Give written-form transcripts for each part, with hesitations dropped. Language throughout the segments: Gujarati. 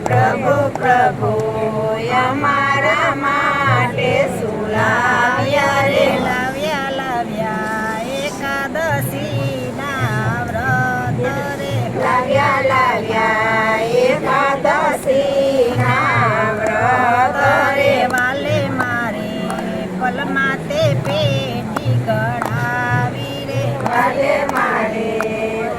પ્રભુ પ્રભુ અમારા માટે શું લાવ્યા રે? લાવ્યા લાવ્યા એકાદશીના વ્રત રે. લાવ્યા લાવ્યા એકાદશીના વ્રત રે. વાલે મારે પલમાં તે પેટી ગળાવી રે. વાલે મારે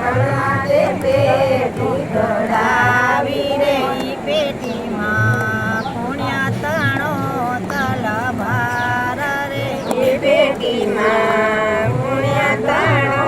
પલમાં તે પેટી ગળાવી રે. ઈ પેટીમાં પુણ્યા તણો તલભાર રે. એ પેટીમાં પુણ્ય તણો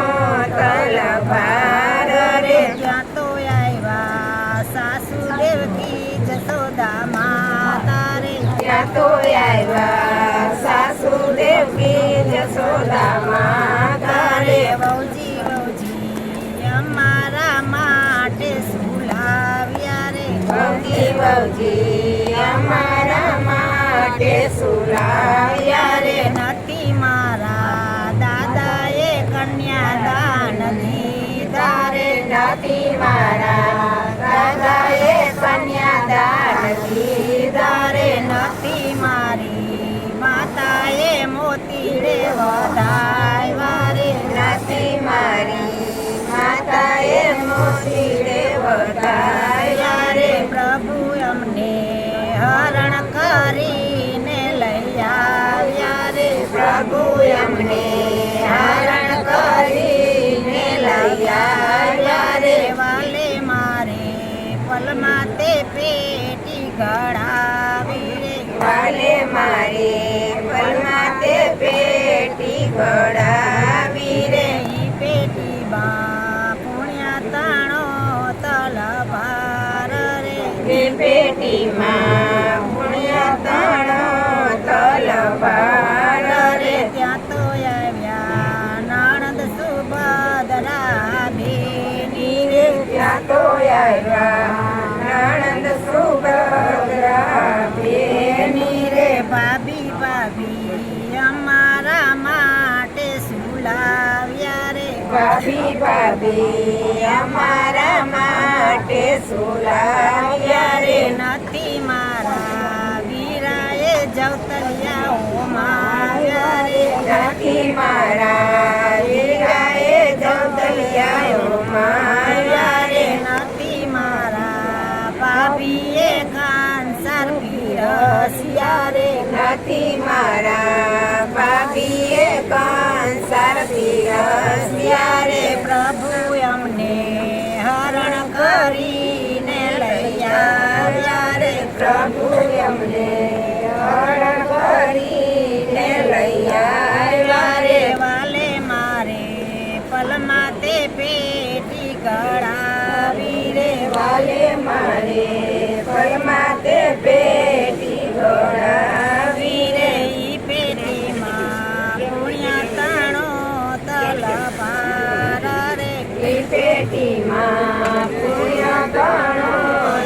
તલભાર રે. ત્યાં તો આવ્યા સાસુ દેવકી જશોદા માતા રે. ત્યાં તો આવ્યા સાસુ દેવકી જશોદા માતા રે. વહુજી વહુજી અમારા માટે શું લાવ્યા રે. વહુજી વહુજી અમારા માટે શું લાવ્યા રે? નથી મારા દાદાએ કન્યાદાન દીધા રે. નથી મારા દાદાએ કન્યાદાન દીધા રે. નથી મારી માતાએ મોતીડે વધાવ્યા રે. નથી મારી માતાએ મોતીડે વધાવ્યા રે. પ્રભુ અમને હરણ કરીને લઈ આવ્યા રે. પ્રભુ અમને હરણ કરીને લઈ આવ્યા રે. વાલે મારે પલમાં તે પેટી ગળાવી રે. વાલે મારે પલમાં તે પેટી ગળાવી રે. ઈ પેટીમાં પુણ્યા તાણો તલભાર રે. એ પેટીમાં પુણ્ય તણો તલભાર રે. ત્યાં તો આવ્યા નણંદ સુભદ્રા બેની રે. ત્યાં તો આવ્યા નણંદ સુભદ્રા બેની રે. ભાભી ભાભી અમારા માટે શું લાવ્યા રે. ભાભી ભાભી અમારા માટે શું લાવ્યા રે? નથી મારા વીરાએ જવતલિયા હોમાવ્યા રે. નથી મારા વીરાએ જવતલિયાઓ માર્યા રે. નથી મારા ભાભીએ કાંસાર પીરસ્યા રે. નથી મારા ભાભીએ કંસાર પીરસ્યા રે. પ્રભુ અમને હરણ કરીને લઈ આવ્યા રે. પ્રભુ અમને હરણ કરીને લઈ આવ્યા રે. વાલે મારે પલમાં તે પેટી ગળાવી રે. વાલે મારે પલમાં તે પેટી ગળાવી રે. ઈ પેટીમાં પુણ્યા તાણો તલભાર રે. એ પેટીમાં પુણ્ય તણો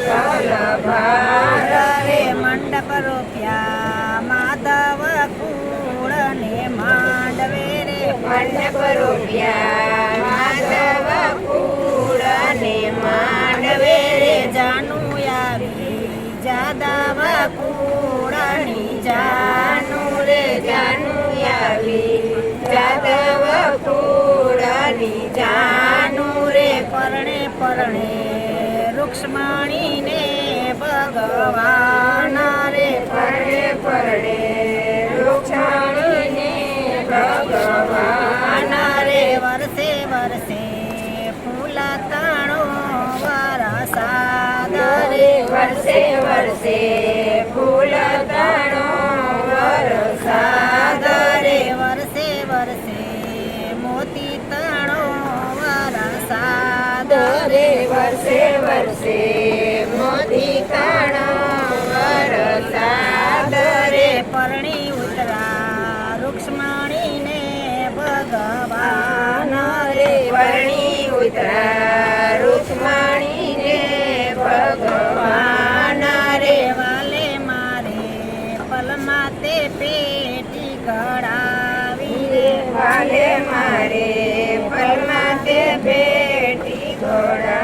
તલભાર રે. મંડપ રોપ્યા માધવ કુળ ને માંડવે રે. મંડપ રૂપિયા માધવ કુળ ને માંડવે રે. જાનું આવી જાદવ કુળની જાનું રે જાનું આવી જાદવ કુળની જાનું રે. પરણે પરણે રૂક્ષ્મણીને ભગવાન રે. પરણે પરણે રૂક્ષાણીને ભગવાન રે. વર્ષે વર્ષે ફૂલા તાણો વરસાદ રે. વર્ષે વર્ષે ફૂલ તણો વરસાદ રે. વર્ષે વર્ષે મોતી તાણો વરસાદ રે. વર્ષે વર્ષે મોતી તણો વરસાદ રે. પરણી ઉતરા રૂક્ષ્મણીને ભગવાન રે. પરણી ઉતરા રૂક્ષ્મણીને ભગવાન રે. વાલે મારે પલમાં તે પેટી ગળાવી રે. વાલે મારે પલમાં તે પેટી ગળાવી